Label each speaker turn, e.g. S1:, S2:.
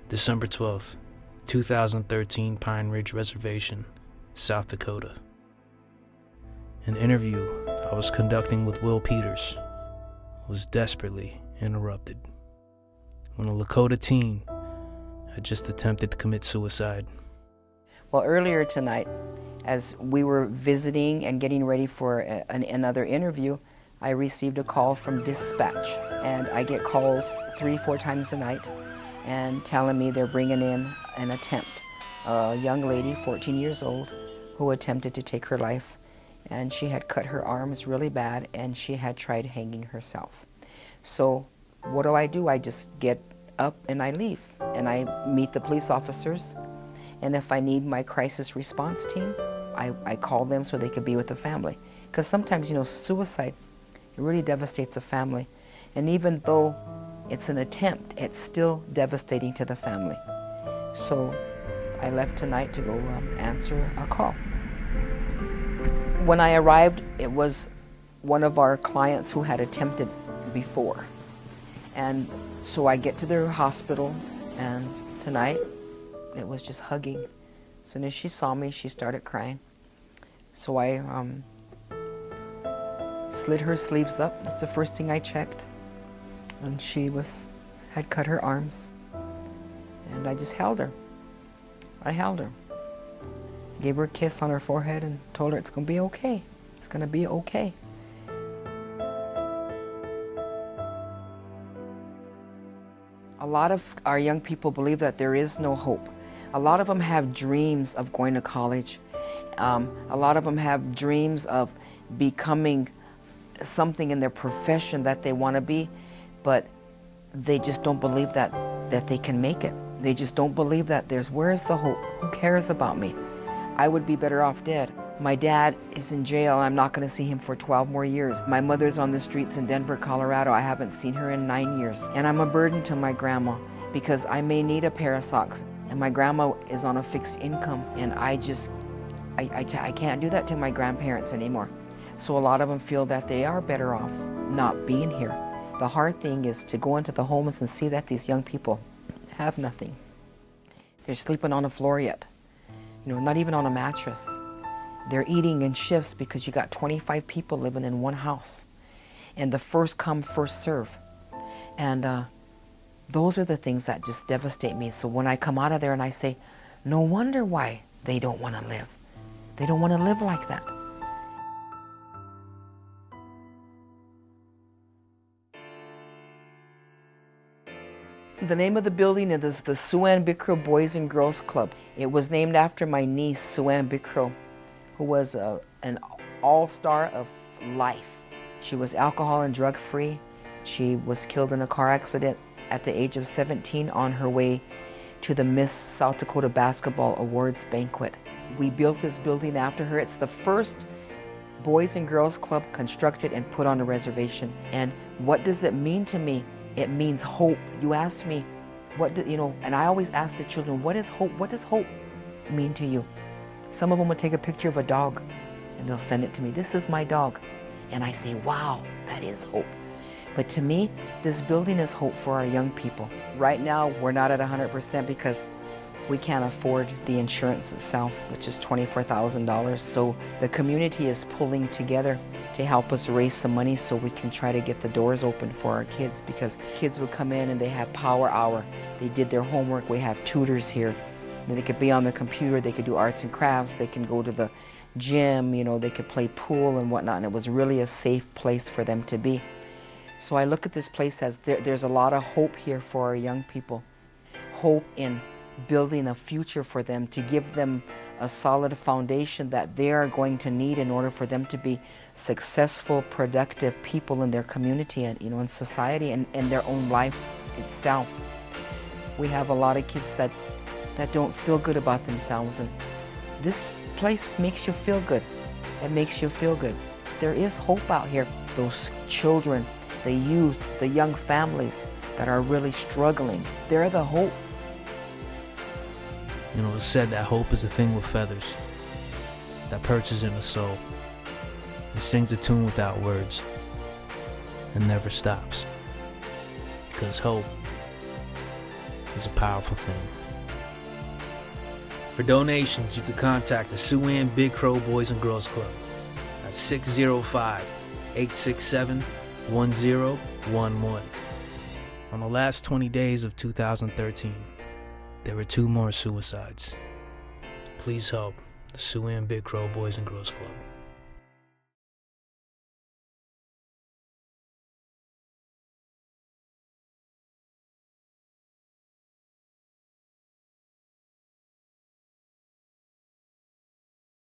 S1: December 12th, 2013, Pine Ridge Reservation, South Dakota. An interview I was conducting with Will Peters was desperately interrupted when a Lakota teen had just attempted to commit suicide.
S2: Well, earlier tonight, as we were visiting and getting ready for another interview, I received a call from dispatch, and I get calls 3-4 times a night and telling me they're bringing in an attempt. A young lady, 14 years old, who attempted to take her life, and she had cut her arms really bad and she had tried hanging herself. So what do? I just get up and I leave, and I meet the police officers, and if I need my crisis response team, I call them so they could be with the family. Because sometimes, suicide, it really devastates a family. And even though it's an attempt, it's still devastating to the family. So I left tonight to go answer a call. When I arrived, it was one of our clients who had attempted before. And so I get to their hospital, and tonight it was just hugging. As soon as she saw me, she started crying. So I slid her sleeves up. That's the first thing I checked. And she had cut her arms. And I just held her. I held her. Gave her a kiss on her forehead and told her it's going to be okay. It's going to be okay. A lot of our young people believe that there is no hope. A lot of them have dreams of going to college. A lot of them have dreams of becoming something in their profession that they want to be, but they just don't believe that they can make it. They just don't believe that where's the hope? Who cares about me? I would be better off dead. My dad is in jail. I'm not going to see him for 12 more years. My mother's on the streets in Denver, Colorado. I haven't seen her in 9 years. And I'm a burden to my grandma because I may need a pair of socks. And my grandma is on a fixed income, and I can't do that to my grandparents anymore. So a lot of them feel that they are better off not being here. The hard thing is to go into the homes and see that these young people have nothing. They're sleeping on the floor yet, not even on a mattress. They're eating in shifts because you got 25 people living in one house. And the first come, first serve. And those are the things that just devastate me. So when I come out of there and I say, no wonder why they don't want to live. They don't want to live like that. The name of the building is the SuAnne BigCrow Boys and Girls Club. It was named after my niece, SuAnne BigCrow, who was an all-star of life. She was alcohol and drug-free. She was killed in a car accident at the age of 17 on her way to the Miss South Dakota Basketball Awards banquet. We built this building after her. It's the first Boys and Girls Club constructed and put on a reservation. And what does it mean to me? It means hope. You asked me, and I always ask the children, what is hope? What does hope mean to you? Some of them would take a picture of a dog and they'll send it to me. This is my dog. And I say, wow, that is hope. But to me, this building is hope for our young people. Right now, we're not at 100% because we can't afford the insurance itself, which is $24,000. So the community is pulling together to help us raise some money so we can try to get the doors open for our kids, because kids would come in and they have power hour. They did their homework. We have tutors here. They could be on the computer. They could do arts and crafts. They can go to the gym. They could play pool and whatnot. And it was really a safe place for them to be. So I look at this place as there's a lot of hope here for our young people. Hope in building a future for them, to give them a solid foundation that they are going to need in order for them to be successful, productive people in their community and in society and in their own life itself. We have a lot of kids that don't feel good about themselves, and this place makes you feel good. It makes you feel good. There is hope out here. Those children, the youth, the young families that are really struggling, they're the hope.
S1: It's said that hope is a thing with feathers that perches in the soul. It sings a tune without words and never stops. Because hope is a powerful thing. For donations, you can contact the SuAnne BigCrow Boys and Girls Club at 605-867-1011. On the last 20 days of 2013, there were 2 more suicides. Please help the SuAnne BigCrow Boys and Girls Club.